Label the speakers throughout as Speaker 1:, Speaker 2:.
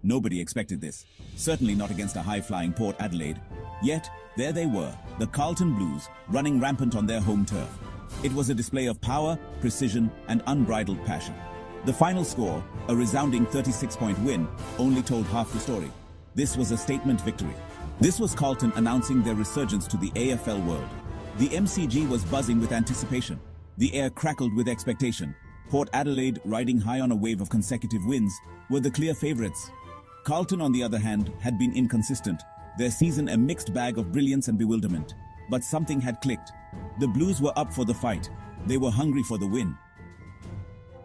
Speaker 1: Nobody expected this, certainly not against a high-flying Port Adelaide. Yet, there they were, the Carlton Blues, running rampant on their home turf. It was a display of power, precision, and unbridled passion. The final score, a resounding 36-point win, only told half the story. This was a statement victory. This was Carlton announcing their resurgence to the AFL world. The MCG was buzzing with anticipation. The air crackled with expectation. Port Adelaide, riding high on a wave of consecutive wins, were the clear favourites. Carlton, on the other hand, had been inconsistent, their season a mixed bag of brilliance and bewilderment. But something had clicked. The Blues were up for the fight. They were hungry for the win.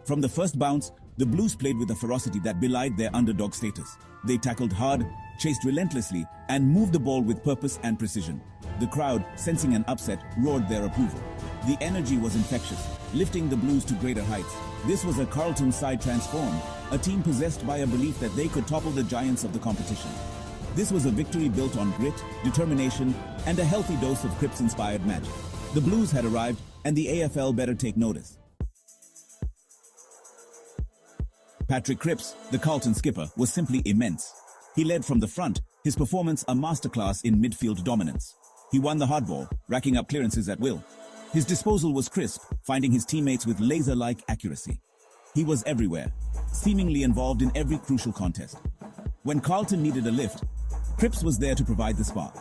Speaker 1: From the first bounce, the Blues played with a ferocity that belied their underdog status. They tackled hard, chased relentlessly, and moved the ball with purpose and precision. The crowd, sensing an upset, roared their approval. The energy was infectious, lifting the Blues to greater heights. This was a Carlton side transformed, a team possessed by a belief that they could topple the giants of the competition. This was a victory built on grit, determination, and a healthy dose of Cripps-inspired magic. The Blues had arrived, and the AFL better take notice. Patrick Cripps, the Carlton skipper, was simply immense. He led from the front, his performance a masterclass in midfield dominance. He won the hardball, racking up clearances at will. His disposal was crisp, finding his teammates with laser-like accuracy. He was everywhere, seemingly involved in every crucial contest. When Carlton needed a lift, Cripps was there to provide the spark.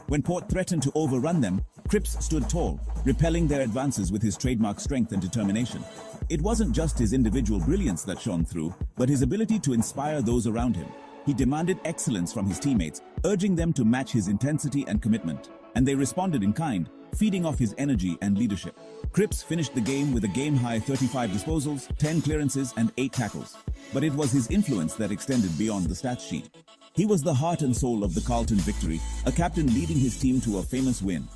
Speaker 1: When Port threatened to overrun them, Cripps stood tall, repelling their advances with his trademark strength and determination. It wasn't just his individual brilliance that shone through, but his ability to inspire those around him. He demanded excellence from his teammates, urging them to match his intensity and commitment. And they responded in kind, feeding off his energy and leadership. Cripps finished the game with a game-high 35 disposals, 10 clearances, and 8 tackles. But it was his influence that extended beyond the stats sheet. He was the heart and soul of the Carlton victory, a captain leading his team to a famous win.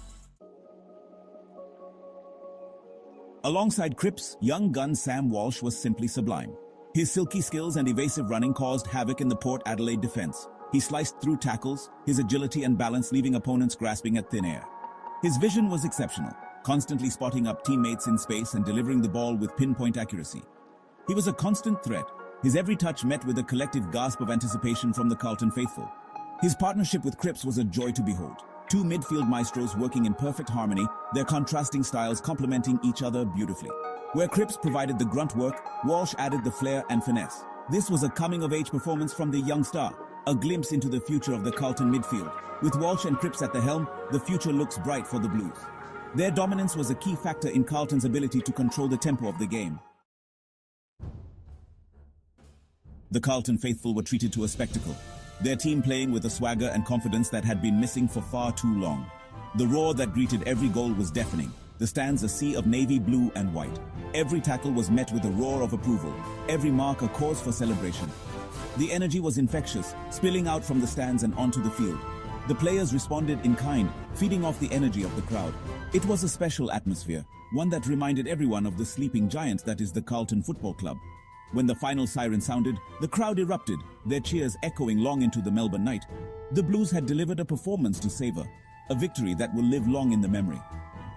Speaker 1: Alongside Cripps, young gun Sam Walsh was simply sublime. His silky skills and evasive running caused havoc in the Port Adelaide defense. He sliced through tackles, his agility and balance leaving opponents grasping at thin air. His vision was exceptional, constantly spotting up teammates in space and delivering the ball with pinpoint accuracy. He was a constant threat, his every touch met with a collective gasp of anticipation from the Carlton faithful. His partnership with Cripps was a joy to behold. Two midfield maestros working in perfect harmony, their contrasting styles complementing each other beautifully. Where Cripps provided the grunt work, Walsh added the flair and finesse. This was a coming-of-age performance from the young star, a glimpse into the future of the Carlton midfield. With Walsh and Cripps at the helm, the future looks bright for the Blues. Their dominance was a key factor in Carlton's ability to control the tempo of the game. The Carlton faithful were treated to a spectacle, their team playing with a swagger and confidence that had been missing for far too long. The roar that greeted every goal was deafening, the stands a sea of navy blue and white. Every tackle was met with a roar of approval, every mark a cause for celebration. The energy was infectious, spilling out from the stands and onto the field. The players responded in kind, feeding off the energy of the crowd. It was a special atmosphere, one that reminded everyone of the sleeping giant that is the Carlton Football Club. When the final siren sounded, the crowd erupted, their cheers echoing long into the Melbourne night. The Blues had delivered a performance to savor, a victory that will live long in the memory.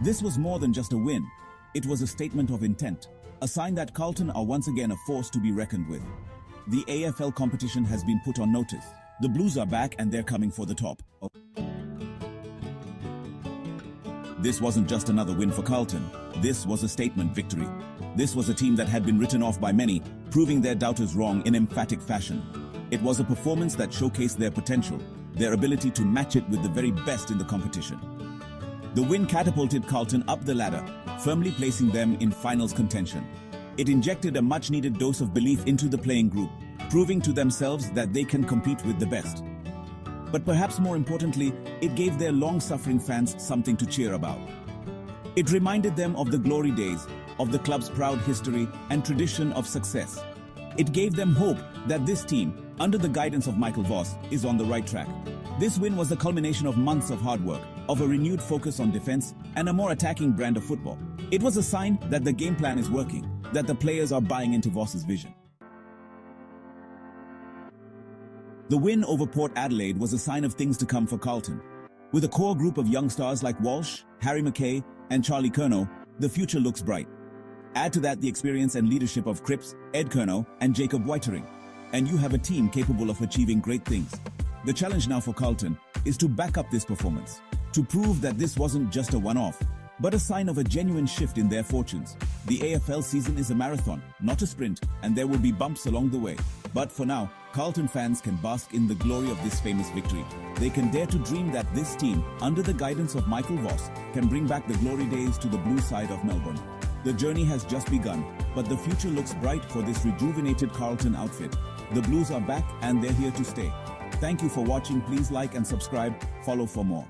Speaker 1: This was more than just a win. It was a statement of intent, a sign that Carlton are once again a force to be reckoned with. The AFL competition has been put on notice. The Blues are back and they're coming for the top. This wasn't just another win for Carlton. This was a statement victory. This was a team that had been written off by many, proving their doubters wrong in emphatic fashion. It was a performance that showcased their potential, their ability to match it with the very best in the competition. The win catapulted Carlton up the ladder, firmly placing them in finals contention. It injected a much-needed dose of belief into the playing group, proving to themselves that they can compete with the best. But perhaps more importantly, it gave their long-suffering fans something to cheer about. It reminded them of the glory days, of the club's proud history and tradition of success. It gave them hope that this team, under the guidance of Michael Voss, is on the right track. This win was the culmination of months of hard work, of a renewed focus on defense, and a more attacking brand of football. It was a sign that the game plan is working, that the players are buying into Voss's vision. The win over Port Adelaide was a sign of things to come for Carlton. With a core group of young stars like Walsh, Harry McKay, and Charlie Curnow, the future looks bright. Add to that the experience and leadership of Cripps, Ed Curnow, and Jacob Whitering. and you have a team capable of achieving great things. The challenge now for Carlton is to back up this performance, to prove that this wasn't just a one-off, but a sign of a genuine shift in their fortunes. The AFL season is a marathon, not a sprint, and there will be bumps along the way. But for now, Carlton fans can bask in the glory of this famous victory. They can dare to dream that this team, under the guidance of Michael Walsh, can bring back the glory days to the blue side of Melbourne. The journey has just begun, but the future looks bright for this rejuvenated Carlton outfit. The Blues are back and they're here to stay. Thank you for watching. Please like and subscribe. Follow for more.